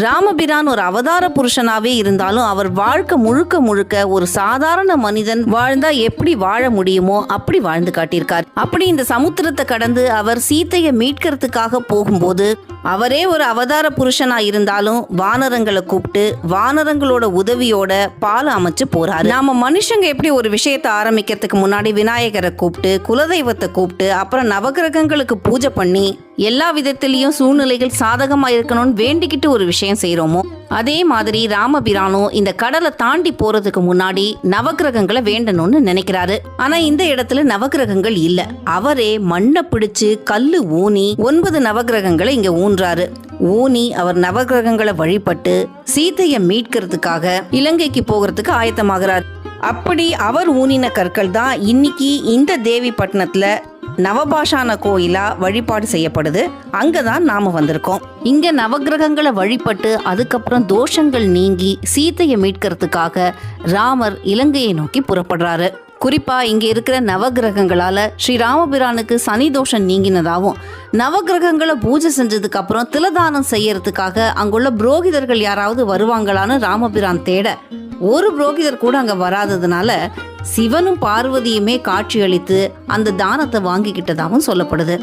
ராமபிரான் ஒரு அவதார புருஷனாவே இருந்தாலும் அவர் வாழ்க்கை முழுக்க முழுக்க ஒரு சாதாரண மனிதன் வாழ்ந்தா எப்படி வாழ முடியுமோ அப்படி வாழ்ந்து காட்டியிருக்கார். அப்படி இந்த சமுத்திரத்தை கடந்து அவர் சீத்தையை மீட்கிறதுக்காக போகும்போது அவரே ஒரு அவதார புருஷனா இருந்தாலும் வானரங்களை கூப்பிட்டு வானரங்களோட உதவியோட பாலம் அமைச்சு போறாரு. நாம மனுஷங்க எப்படி ஒரு விஷயத்தை ஆரம்பிக்கிறதுக்கு முன்னாடி விநாயகரை கூப்பிட்டு குலதெய்வத்தை கூப்பிட்டு அப்புறம் நவகிரகங்களுக்கு பூஜை பண்ணி எல்லா விதத்திலையும் சூழ்நிலைகள் சாதகமா இருக்கணும்னு வேண்டிக்கிட்டு ஒரு விஷயம் செய்யறோமோ அதே மாதிரி ராமபிரானும் இந்த கடலை தாண்டி போறதுக்கு முன்னாடி நவகிரகங்களை வேண்டணும்னு நினைக்கிறாரு. ஆனா இந்த இடத்துல நவகிரகங்கள் இல்ல. அவரே மண்ணை பிடிச்சு கல்லு ஊனி 9 நவகிரகங்களை இங்க ஊன்றாரு. ஊனி அவர் நவகிரகங்களை வழிபட்டு சீதையை மீட்கிறதுக்காக இலங்கைக்கு போகிறதுக்கு ஆயத்தமாகிறார். அப்படி அவர் ஊனின கற்கள் தான் இன்னைக்கு இந்த தேவிப்பட்டினத்துல நவபாஷான கோயிலா வழிபாடு செய்யப்படுது. அங்கதான் நாம வந்திருக்கோம். இங்க நவகிரகங்களை வழிபட்டு அதுக்கப்புறம் தோஷங்கள் நீங்கி சீதையை மீட்கிறதுக்காக ராமர் இலங்கையை நோக்கி புறப்படுறாரு. குறிப்பா இங்க இருக்கிற நவகிரகங்களால ஸ்ரீ ராமபிரானுக்கு சனி தோஷம் நீங்கினதாகவும் நவகிரகங்களை பூஜை செஞ்சதுக்கு அப்புறம் திலதானம் செய்யறதுக்காக அங்குள்ள புரோகிதர்கள் யாராவது வருவாங்களான்னு ராமபிரான் தேட ஒரு புரோகிதர் கூட அங்க வராததுனால சிவனும் பார்வதியுமே காட்சியளித்து அந்த தானத்தை வாங்கிக்கிட்டதாகவும் சொல்லப்படுது.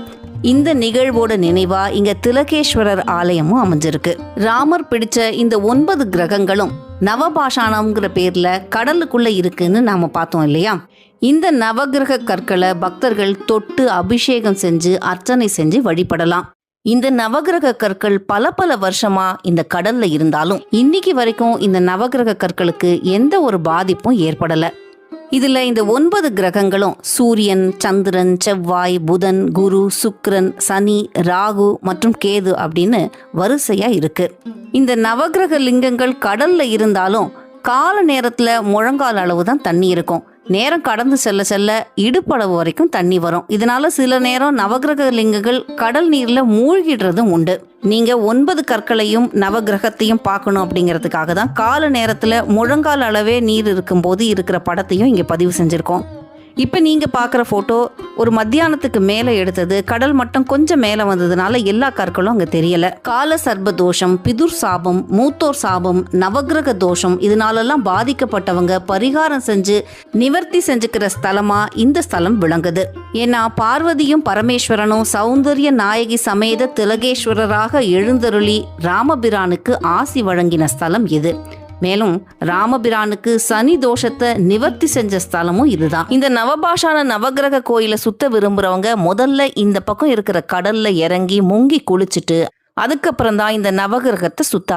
இந்த நிகழ்வோட நினைவா இங்க திலகேஸ்வரர் ஆலயமும் அமைஞ்சிருக்கு. ராமர் பிடிச்ச இந்த 9 கிரகங்களும் நவபாஷானம்ங்கிற பேர்ல கடலுக்குள்ள இருக்குன்னு நாம பார்த்தோம் இல்லையா? இந்த நவகிரக கற்களை பக்தர்கள் தொட்டு அபிஷேகம் செஞ்சு அர்ச்சனை செஞ்சு வழிபடலாம். இந்த நவகிரக கற்கள் பல வருஷமா இந்த கடல்ல இருந்தாலும் இன்னைக்கு வரைக்கும் இந்த நவகிரக கற்களுக்கு எந்த ஒரு பாதிப்பும் ஏற்படல. இதுல இந்த 9 கிரகங்களும் சூரியன், சந்திரன், செவ்வாய், புதன், குரு, சுக்கிரன், சனி, ராகு மற்றும் கேது அப்படின்னு வரிசையா இருக்கு. இந்த நவகிரக லிங்கங்கள் கடல்ல இருந்தாலும் கால நேரத்துல முழங்கால் அளவு தான் தண்ணி இருக்கும். நேரம் கடந்து செல்ல செல்ல இடுப்பளவு வரைக்கும் தண்ணி வரும். இதனால சில நேரம் நவகிரக லிங்கங்கள் கடல் நீர்ல மூழ்கிடுறதும் உண்டு. நீங்க 9 கற்களையும் நவகிரகத்தையும் பார்க்கணும் அப்படிங்கிறதுக்காக தான் கால நேரத்துல முழங்கால் அளவே நீர் இருக்கும்போது இருக்கிற படத்தையும் இங்க பதிவு செஞ்சிருக்கோம். இப்ப நீங்க பாக்குற போட்டோ ஒரு மத்தியானத்துக்கு மேல எடுத்தது. கடல் மட்டும் கொஞ்சம் மேல வந்ததுனால எல்லா கற்களும் அங்க தெரியல. கால சர்ப தோஷம், பிதுர் சாபம், மூத்தோர் சாபம், நவகிரக தோஷம் இதனாலெல்லாம் பாதிக்கப்பட்டவங்க பரிகாரம் செஞ்சு நிவர்த்தி செஞ்சுக்கிற ஸ்தலமா இந்த ஸ்தலம் விளங்குது. ஏன்னா பார்வதியும் பரமேஸ்வரனும் சௌந்தர்ய நாயகி சமேத திலகேஸ்வரராக எழுந்தருளி ராமபிரானுக்கு ஆசி வழங்கின ஸ்தலம் இது. மேலும் ராமபிரானுக்கு சனி தோஷத்தை நிவர்த்தி செஞ்ச ஸ்தலமும் இதுதான். இந்த நவபாஷான நவகிரக கோயிலை சுத்த விரும்புறவங்க முதல்ல இந்த பக்கம் இருக்கிற கடல்ல இறங்கி முங்கி குளிச்சுட்டு அதுக்கப்புறம் தான் இந்த நவகிரகத்தை சுத்த